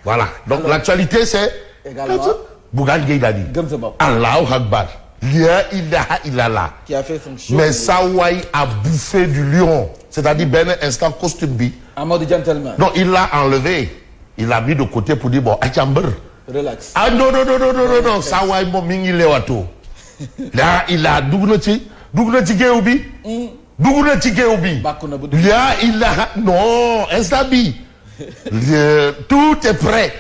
voilà donc l'actualité c'est également Bougane Gueye Dany. gëm sa bopp. Allahu Akbar. La ilaha illallah. qui a fait son show. Mais Sawai a bouffé du lion. C'est-à-dire ben instant costume bi. en mode gentleman. Non, il l'a enlevé. Il l'a mis de côté pour dire bon, achamber. Relax. Ah non. Sawai mo mingi lewato. Là, il a dugna ci géew bi. Dugna ci géew bi. Bàkku na bu Là, il a non, instant bi. Tout est prêt.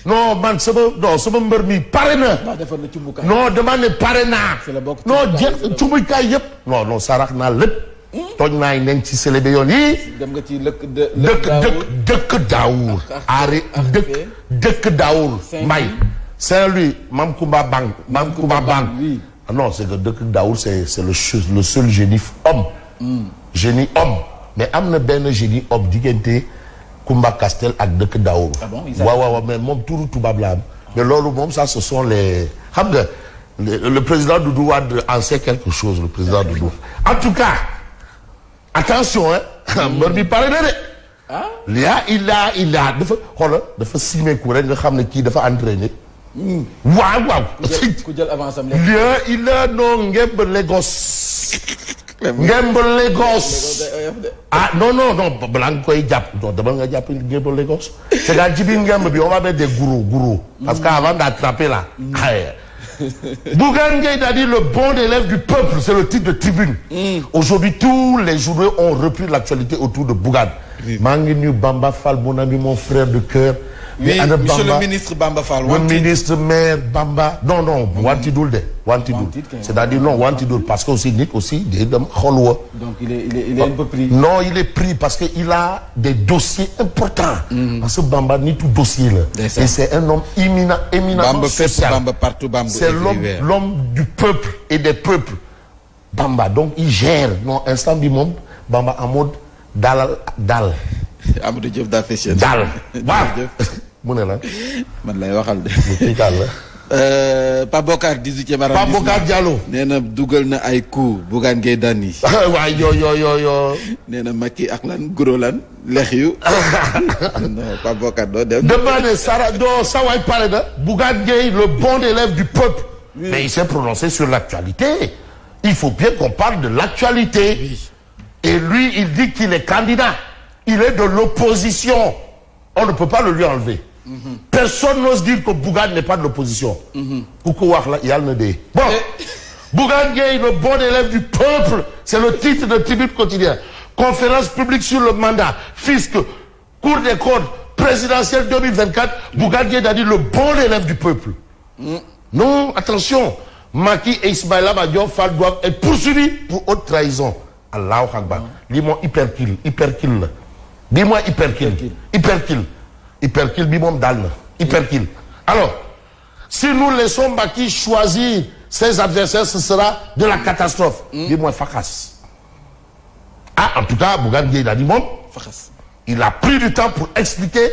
Non, man sama mbër mi pare na. Non, dama ne pare naa. Non, cumbukaay yëpp. Non, sarax naa lépp. tooñ naay nañ ci célébé yoon yi. dem nga ci dëkk Daour. Ari dëkk Daour. Mbay Saint-Louis Mam Koumba Bang. Non, c'est que dëkk Daour c'est le seul génie homme. Génie homme. Mais am na benn génie homme diggante Koumba Castel ak dëkk Daour. Ah bon, waaw mais moom turu tubaab la am. Mais loolu moom ça ce sont les xam nga le président Doudou Wade en sait quelque chose le président Doudou. En tout cas attention mbër bi pare na de. il a dafa simeeku rek nga xam ne kii dafa entraîné. waaw. ku jël avance am il a non ngemb Lagos. ngemb Lagos. Ah non balaa nga koy jàpp non dama nga jàpp ngemb Lagos. c'est que ci biir ngemb bi on va mettre des gourous. parce que avant d'attraper là. Bougane Gueye Dany le bon élève du peuple c'est le titre de Tribune. Aujourd'hui tous les journaux ont repris l'actualité autour de Bougane. maa ngi nuyu Bamba Fall mon ami mon frère de cœur. Oui, monsieur le ministre Bamba Fall. Le ministre maire Bamba. Non, Wantidul de. Wantidul. C'est-à-dire non, Wantidul. Parce que aussi, Nick aussi, donc il est un peu pris. Non, il est pris parce qu'il a des dossiers importants. Parce que Bamba n'est tout dossier là. Et c'est un homme éminemment Bamba social. Bamba partout, Bamba. C'est l'homme du peuple et des peuples. Bamba, donc il gère. Non, instant du monde, Bamba en mode dal. Amadou Diop daa fashion. Dal. Waaw. mu ne la. man lay waxal de. kii kan la. Pape Bokar 18e arrondissement. Pape Bokar Diallo. nee na dugal na ay coups Bougane Gueye Dany. waay yoo. nee na Macky ak lan guro lan lex yu. non Pape Bokar doo dem. demandé Sara doo Saway pare na. Bougane Gueye le bon élève du peuple. Oui. Mais il s'est prononcé sur l'actualité. Il faut bien qu'on parle de l'actualité. Oui. Et lui il dit qu'il est candidat. Il est de l'opposition. On ne peut pas le lui enlever. Personne n'ose dire que Bougane n'est pas de l'opposition. Bon, Bougane Gueye, le bon élève du peuple, c'est le titre de Tribune quotidien. Conférence publique sur le mandat, fisc, Cour des comptes, présidentielle 2024, Bougane Gueye Dany, le bon élève du peuple. Non, attention, Macky et Ismaïla Madior Fall doivent être poursuivis pour haute trahison. Allahu Akbar. Dis-moi hyperkill. Dis-moi hyperkill bimom dal na hyperkill. Alors si nous laissons Macky choisir ses adversaires ce sera de la catastrophe. Dis-moi fakas. En tout cas Bougane Gueye Dany moom fakas. Il a pris du temps pour expliquer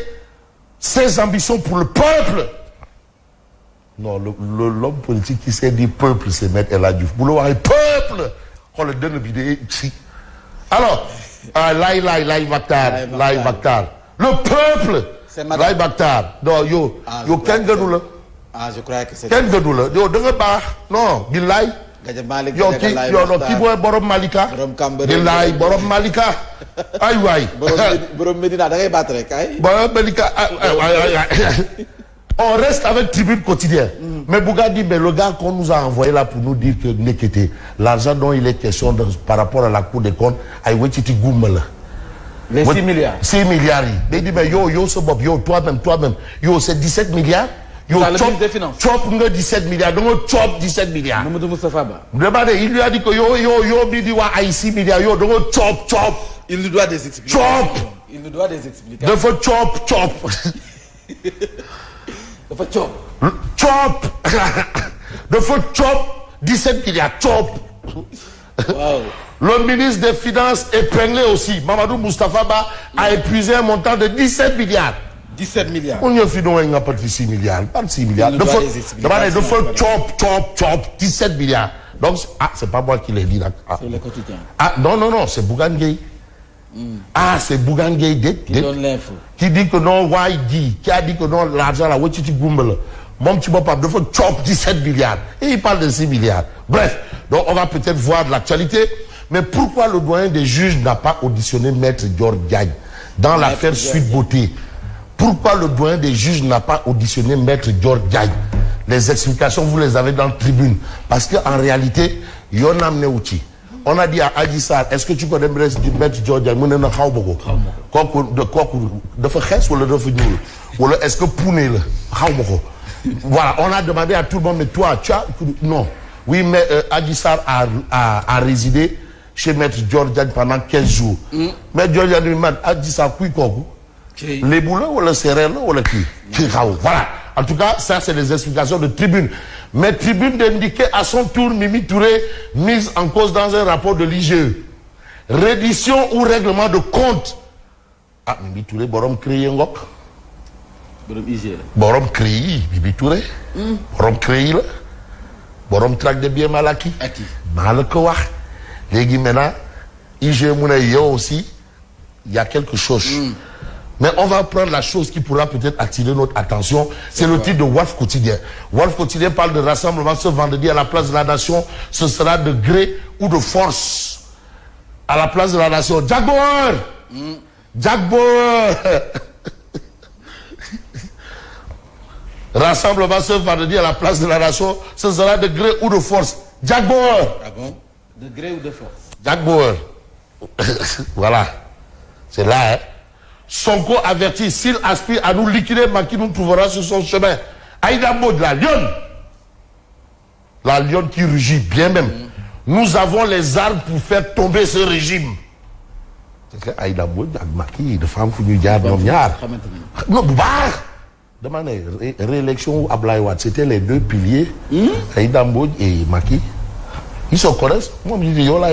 ses ambitions pour le peuple. Non l'homme politique qui sait dire peuple c'est Maître El Hadji Diouf bu la waxee peuple xoolal dënn bi de ci alors Laye Mactar le peuple Laye Mactar non yow kenn gënu la je croyais que c'est kenn gënu la yow da nga baax non billaay yow kii mooy borom Malika billaay borom Malika ay waay borom Medina da ngay baat rek ay borom Malika on reste avec Tribune quotidien. Mais Bougane dit, mais le gars qu'on nous a envoyé là pour nous dire que Nekete, l'argent dont il est question par rapport à la Cour des comptes, Aïwetiti Goumela. Les 6 milliards. 6 milliards. Il dit, mais yo, ce Bob, yo, toi-même, yo, c'est 17 milliards. Yo, chop, 17 milliards. Donc, chop 17 milliards. Mamadou Moustapha Ba. Demandez, il lui a dit que yo, bidiwa, 6 milliards, yo, donc, chop. Il nous doit des explications. Chop. Il nous doit des explications. De faut chop. De faut chop 17 milliards chop. Wow. Le ministre des Finances épinglé aussi. Mamadou Moustapha Ba a épuisé un montant de 17 milliards. 17 milliards. On y a fini, on a pas de 6 milliards. Pas de 6 milliards. De faut chop 17 milliards. Donc, c'est pas moi qui l'ai dit là. C'est le quotidien. Non, c'est Bougane Gueye. Ah, c'est Bougane Gueye qui donne l'info. qui dit que non, Waïdi, qui a dit que non, l'argent là, Wachiti Goumbele. Mon petit papa, de faut chop 17 milliards. Et il parle de 6 milliards. Bref, donc on va peut-être voir de l'actualité. Mais pourquoi le doyen des juges n'a pas auditionné Maître Dior Diagne dans l'affaire Suite Beauté? Pourquoi le doyen des juges n'a pas auditionné Maître Dior Diagne? Les explications, vous les avez dans la tribune. Parce qu'en réalité, il y en a amené outil. On a dit à Adji Sarr, est-ce que tu connais Maître Dior Diagne? Mu ne na xaw ma ko. Kooku dafa xees wala dafa ñuul wala est-ce que puune la xaw ma ko. Voilà, on a demandé à tout le monde, mais toi, tu as... Non. Oui, mais Adji Sarr a résidé chez Maître Dior Diagne pendant 15 jours. Maître Dior Diagne, man, Adji Sarr, kuy kooku? Les boulons ou le serré ou le qui? Voilà. En tout cas, ça, c'est les explications de Tribune. Mais Tribune d'indiquer à son tour Mimi Touré mise en cause dans un rapport de l'IGE. Reddition ou règlement de compte. Ah, Mimi Touré, borom créé ngok. Borom IGE. Borom créé, Mimi Touré. Borom créé là. Borom traque de bien mal acquis. Mal que wax. Légui maintenant, IGE mouna yo aussi, il y a quelque chose. Mais on va prendre la chose qui pourra peut-être attirer notre attention. C'est le titre de Walf Quotidien. Walf Quotidien parle de rassemblement ce vendredi à la place de la Nation. Ce sera de gré ou de force. À la place de la Nation. Jack Bauer! Jack Bauer! Rassemblement ce vendredi à la place de la Nation. Ce sera de gré ou de force. Jack Bauer! Ah bon? De gré ou de force? Jack Bauer. Voilà. C'est là, hein. Sonko avertit, s'il aspire à nous liquider, Macky nous trouvera sur son chemin. Aïda Mbodj, la lionne qui rugit bien même. Nous avons les armes pour faire tomber ce régime. C'est que Aïda Mbodj, Macky, de femmes founues, non, Boubar. Demandez, réélection ou Ablaye Wade, c'était les deux piliers, Aïda Mbodj et Macky. Ils se connaissent. Moi, je dis, yo là,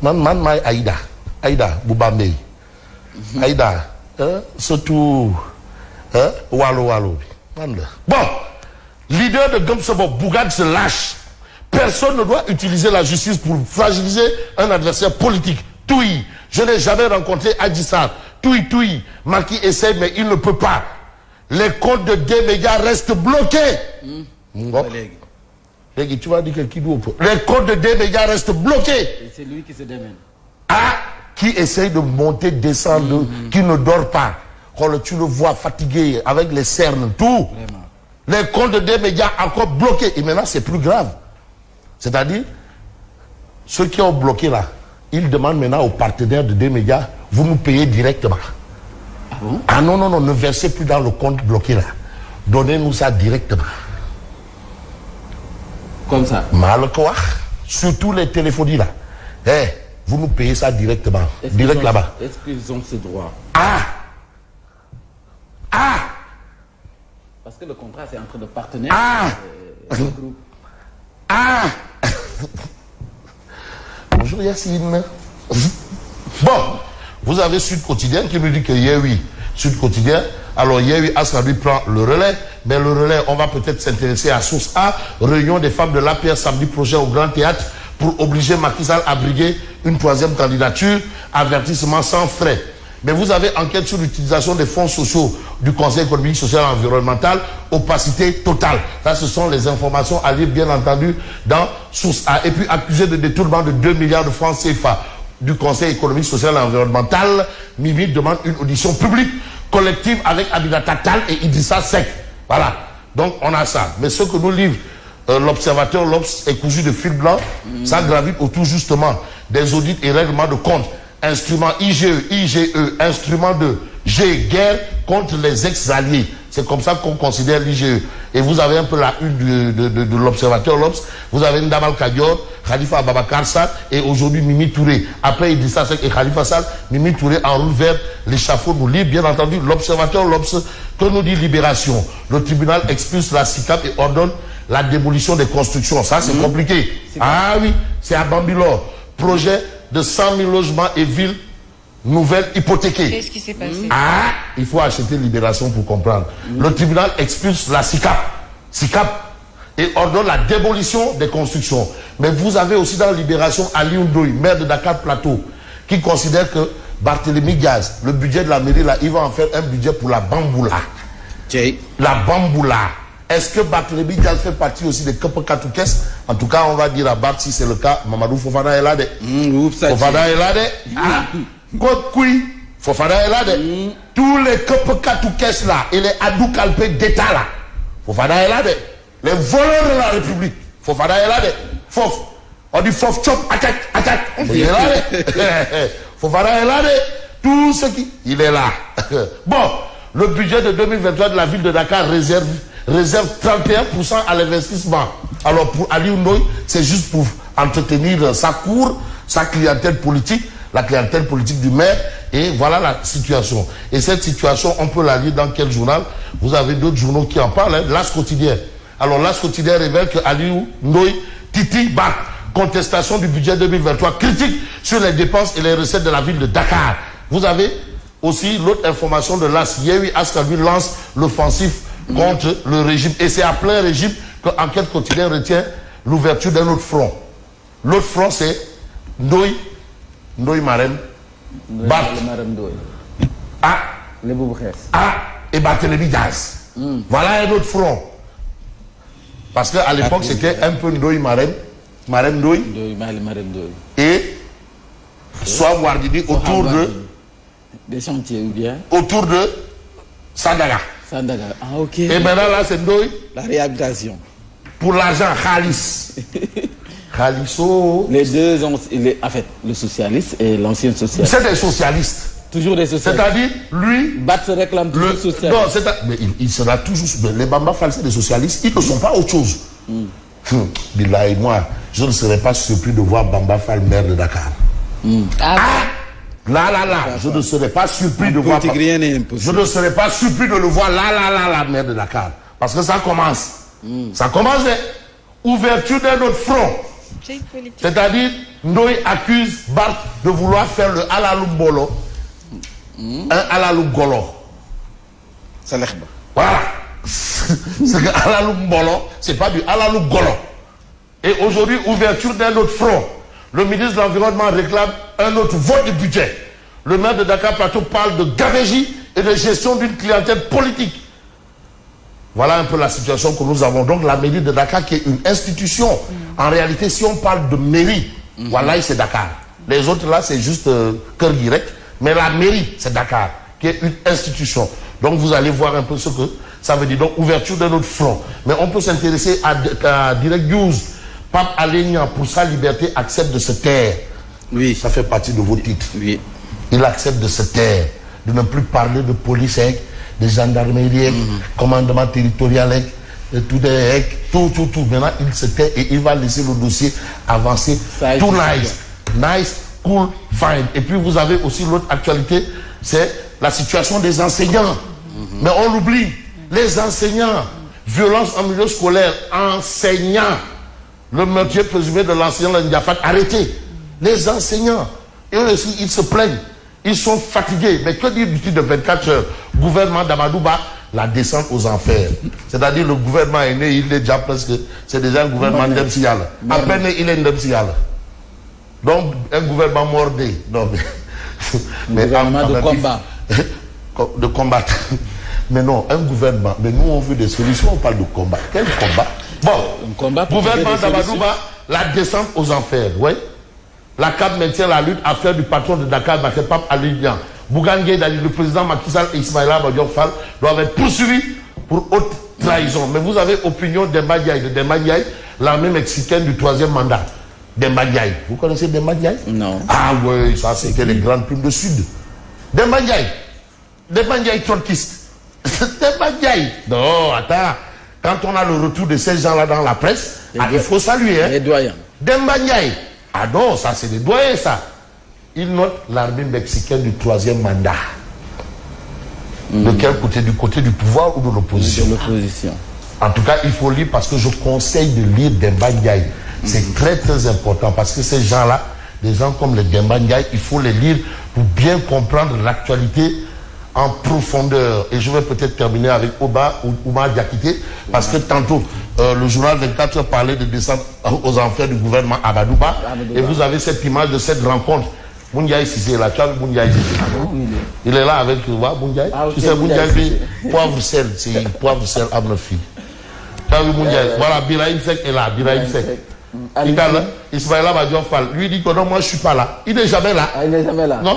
man, Aïda. Aïda, Boubambey. Aïda, surtout, Walo. Bon, leader de Gomsobo, Bougane se lâche. Personne ne doit utiliser la justice pour fragiliser un adversaire politique. Toui, je n'ai jamais rencontré Adji Sarr. Toui, Macky essaie, mais il ne peut pas. Les comptes de D-Média restent bloqués. Bon. Tu vas dire que qui doit... Les comptes de D-Média restent bloqués. Et c'est lui qui se démène. Ah, qui essaye de monter, descendre, qui ne dort pas. Quand tu le vois fatigué, avec les cernes, tout. Vraiment. Les comptes de D-Média encore bloqués. Et maintenant, c'est plus grave. C'est-à-dire, ceux qui ont bloqué là, ils demandent maintenant aux partenaires de D-Média, vous nous payez directement. Ah bon? Ah non, ne versez plus dans le compte bloqué là. Donnez-nous ça directement. Comme ça. Mal quoi? Surtout les téléphonies là. Vous nous payez ça directement. Direct là-bas. Est-ce qu'ils ont ce droit? Ah! Parce que le contrat, c'est entre le partenaire et le groupe. Bonjour Yacine. Bon, vous avez Sud Quotidien qui nous dit que oui, Sud Quotidien. Alors oui, Asra lui prend le relais. Mais le relais, on va peut-être s'intéresser à Source A. Réunion des femmes de l'APR samedi prochain au Grand Théâtre pour obliger Macky Sall à briguer une troisième candidature. Avertissement sans frais. Mais vous avez enquête sur l'utilisation des fonds sociaux du Conseil économique, social et environnemental. Opacité totale. Ça, ce sont les informations à lire, bien entendu, dans Source A. Et puis, accusé de détournement de 2 milliards de francs CFA du Conseil économique, social et environnemental, Mimi demande une audition publique collective avec Aminata Tall et Idrissa Seck. Voilà. Donc, on a ça. Mais ce que nous livre l'Observateur, l'Obs est cousu de fil blanc, ça gravite autour justement des audits et règlements de compte. Instrument IGE, instrument de G, guerre contre les ex-alliés. C'est comme ça qu'on considère l'IGE. Et vous avez un peu la une de l'Observateur, l'Obs. Vous avez Ndamal Kadior, Khalifa Ababakar Sall et aujourd'hui Mimi Touré. Après Idrissa Seck et Khalifa Sall, Mimi Touré en route vers l'échafaud nous livre, bien entendu, l'Observateur, l'Obs, que nous dit Libération. Le tribunal expulse la SICAP et ordonne la démolition des constructions. Ça, c'est compliqué. Ah oui, c'est à Bambilor. Projet de 100 000 logements et villes nouvelles hypothéquées. Qu'est-ce qui s'est passé? Ah, il faut acheter Libération pour comprendre. Le tribunal expulse la SICAP et ordonne la démolition des constructions. Mais vous avez aussi dans Libération Ali Ndoye, maire de Dakar Plateau, qui considèrent que Barthélémy Diaz, le budget de la mairie, là, il va en faire un budget pour la Bamboula. La Bamboula. Est-ce que Barthélémy Diaz fait partie aussi des Kepekatukes? En tout cas, on va dire à Bart, si c'est le cas, Mamadou Fofana est là. Fofana est là. Ah, Kokoui, Fofana est là. Tous les Kepekatukes là, et les Adou Kalpé d'État là, Fofana est là. Les voleurs de la République, Fofana est là. Fof. On dit Fof Chop, attaque. Il est là. Fofana est là. Tout ce qui. Il est là. Bon, le budget de 2023 de la ville de Dakar réserve 31% à l'investissement. Alors pour Aliou Ndoye, c'est juste pour entretenir sa cour, sa clientèle politique, la clientèle politique du maire, et voilà la situation. Et cette situation, on peut la lire dans quel journal? Vous avez d'autres journaux qui en parlent, hein? L'As quotidien. Alors l'As quotidien révèle que Aliou Ndoye, Titi Bak, contestation du budget 2023, critique sur les dépenses et les recettes de la ville de Dakar. Vous avez aussi l'autre information de l'As. Yehui Askabi lance l'offensive contre le régime. Et c'est à plein régime que Enquête quotidienne retient l'ouverture d'un autre front. L'autre front, c'est Ndoye Marème, Bart, et Barthélémy Diaz. Voilà un autre front. Parce qu'à l'époque, c'était un peu Ndoye Marème Ndoye. Et soit Wardini autour de... Des chantiers ou bien? Autour de Sandaga. Ah, ok. Et maintenant, là, c'est Ndoye. La réhabilitation. Pour l'argent, Khalis. Khaliso. Les deux ont... en fait, le socialiste et l'ancien socialiste. C'est des socialistes. Toujours des socialistes. C'est-à-dire, lui... Bat se réclame toujours socialiste. Non, mais il sera toujours... Les Bamba Fall, c'est des socialistes. Ils ne sont pas autre chose. Billah et moi, je ne serais pas surpris de voir Bamba Fall maire de Dakar. Là, je ne serais pas surpris de voir... Je ne serais pas surpris de le voir là, maire de Dakar. Parce que ça commence. Ça commence, ouverture d'un autre front. C'est-à-dire, Ndoye accuse Bart de vouloir faire le Alalou Bolo. Un Alalou Golo. Voilà. C'est que Alalou Bolo, c'est pas du Alalou Golo. Et aujourd'hui, ouverture d'un autre front. Le ministre de l'Environnement réclame un autre vote du budget. Le maire de Dakar Plateau parle de gabegie et de gestion d'une clientèle politique. Voilà un peu la situation que nous avons. Donc la mairie de Dakar qui est une institution. En réalité, si on parle de mairie, voilà, c'est Dakar. Les autres là, c'est juste cœur direct. Mais la mairie, c'est Dakar, qui est une institution. Donc vous allez voir un peu ce que ça veut dire. Donc ouverture de notre front. Mais on peut s'intéresser à Direct News. Pape Alenia, pour sa liberté, accepte de se taire. Oui. Ça fait partie de vos titres. Oui. Il accepte de se taire, de ne plus parler de police, de gendarmerie, commandement territorial, tout. Maintenant, il se tait et il va laisser le dossier avancer. Tout nice, cool, fine. Et puis vous avez aussi l'autre actualité, c'est la situation des enseignants. Mais on l'oublie. Les enseignants, violence en milieu scolaire, enseignants. Le meurtrier présumé de l'enseignant Ndiafat, arrêté. Les enseignants, eux aussi, ils se plaignent. Ils sont fatigués. Mais que dire du titre de 24 heures? Gouvernement d'Amadouba, la descente aux enfers. C'est-à-dire le gouvernement est né, il est déjà presque... C'est déjà un gouvernement d'Emsial. À peine il est d'Emsial. Donc, un gouvernement mordé. Non, mais gouvernement de combat. De combattre. Mais non, un gouvernement. Mais nous, on veut des solutions, on parle de combat. Quel combat? Bon, gouvernement d'Amadouba, la descente aux enfers, oui. La CAP maintient la lutte à faire du patron de Dakar, Pape Alidjan. Bougangé, le président Macky Sall et Ismaïla Madior Fall doivent être poursuivis pour haute trahison. Mais vous avez opinion d'Emba Ndiaye, l'armée mexicaine du 3e mandat. Demba Ndiaye. Vous connaissez Demba Ndiaye? Non. Ah oui, ça c'était les grandes plumes de Sud. Demba Ndiaye trotskiste. Demba Ndiaye. Non, attends. Quand on a le retour de ces gens-là dans la presse, il faut saluer. Hein. Les doyens. Demba Ndiaye. Ah non, ça c'est des doyens, ça. Il note l'armée mexicaine du 3e mandat. De quel côté? Du côté du pouvoir ou de l'opposition? De l'opposition. En tout cas, il faut lire parce que je conseille de lire Demba Ndiaye. C'est très très important parce que ces gens-là, des gens comme les Demba Ndiaye, il faut les lire pour bien comprendre l'actualité en profondeur. Et je vais peut-être terminer avec Oumar Diakité parce que tantôt, le journal 24 parlait de descente aux enfers du gouvernement Amadouba. Et vous avez cette image de cette rencontre Moundiaï Sissé là, tu as vu Moundiaï Sissé? Il est là avec, tu vois, Moundiaï. Tu sais, Moundiaï, poivre sel, c'est poivre sel à ma fille. Tu as vu Moundiaï? Voilà, Biraïm Sek est là, Biraïm Sek. Ismaïla Madior Fall, lui dit que non, moi je suis pas là. Il n'est jamais là. Il n'est jamais là. Non.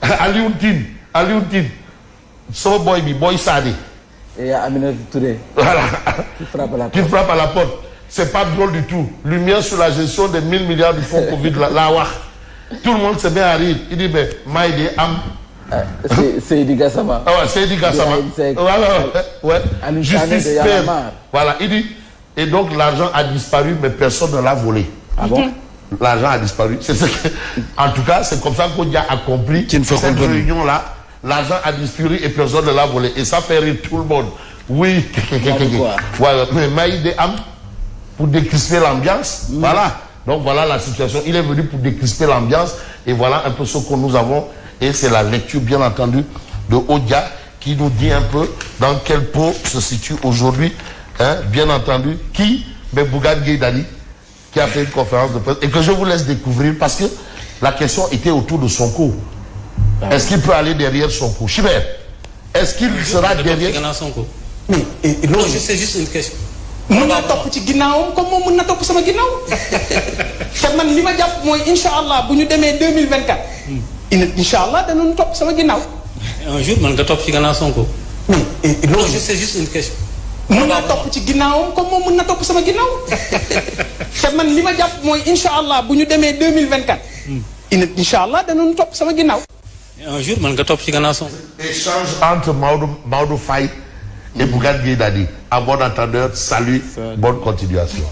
Alioune, so boy Sadi. Et Aminata Touré. Voilà. Qui frappe à la porte. C'est pas drôle du tout. Lumière sur la gestion des 1000 milliards du fonds Covid, là. Tout le monde se met à rire. Il dit, mais Maïdé Am. Seydi Gassama. Ah ouais, Seydi Gassama. Ouais. Justice ferme. Voilà, il dit. Et donc l'argent a disparu, mais personne ne l'a volé. Ah bon? L'argent a disparu. C'est ce que, en tout cas, c'est comme ça qu'on a compris cette réunion-là. L'argent a disparu et personne ne l'a volé. Et ça fait rire tout le monde. Oui. Voilà. Mais Maïdé Am, pour décrisper l'ambiance. Voilà. Donc voilà la situation. Il est venu pour décrisper l'ambiance. Et voilà un peu ce que nous avons. Et c'est la lecture, bien entendu, de Odia qui nous dit un peu dans quel pot se situe aujourd'hui, hein, bien entendu, qui, mais Bougane Gueye Dany, qui a fait une conférence de presse et que je vous laisse découvrir parce que la question était autour de Sonko. Est-ce qu'il peut aller derrière Sonko? Chimère, est-ce qu'il sera derrière Sonko? Mais non, c'est juste une question. mun naa topp ci ginnaawam comme moom mun na topp sama ginnaaw te man li ma jàpp mooy incha allah bu ñu demee 2024. incha allah danañu topp sama ginnaaw. Un jour man nga topp ci gannaaw Sonko. Mais non, c'est juste une question. mun naa topp ci ginnaawam comme moom mun na topp sama ginnaaw te man li ma jàpp mooy incha allah bu ñu demee 2024. incha allah danañu topp sama ginnaaw. Un jour man nga topp ci gannaaw Sonko. Échange entre Maodo Faye et Bougane Gueye Dany. À bon entendeur, salut, bonne continuation.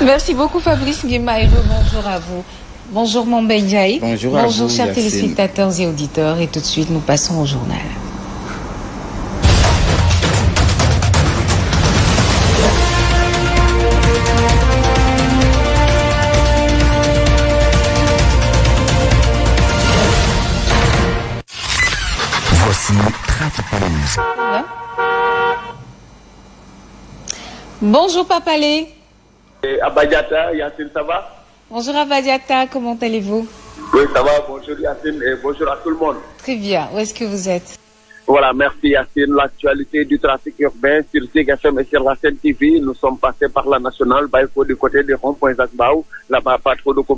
Merci beaucoup Fabrice Nguemaïro, bonjour à vous. Bonjour Mambé Ndiaye. Bonjour chers téléspectateurs et auditeurs. Et tout de suite, nous passons au journal. Voici Trafic News. Bonjour Papalé. Abadiata, Yacine, ça va? Bonjour Abadiata, comment allez-vous? Oui, ça va, bonjour Yacine et bonjour à tout le monde. Très bien, où est-ce que vous êtes? Voilà, merci Yacine. L'actualité du trafic urbain sur Zik FM et sur la Sen TV. Nous sommes passés par la nationale, du côté des ronds-points Zakbaou. Là-bas, pas trop de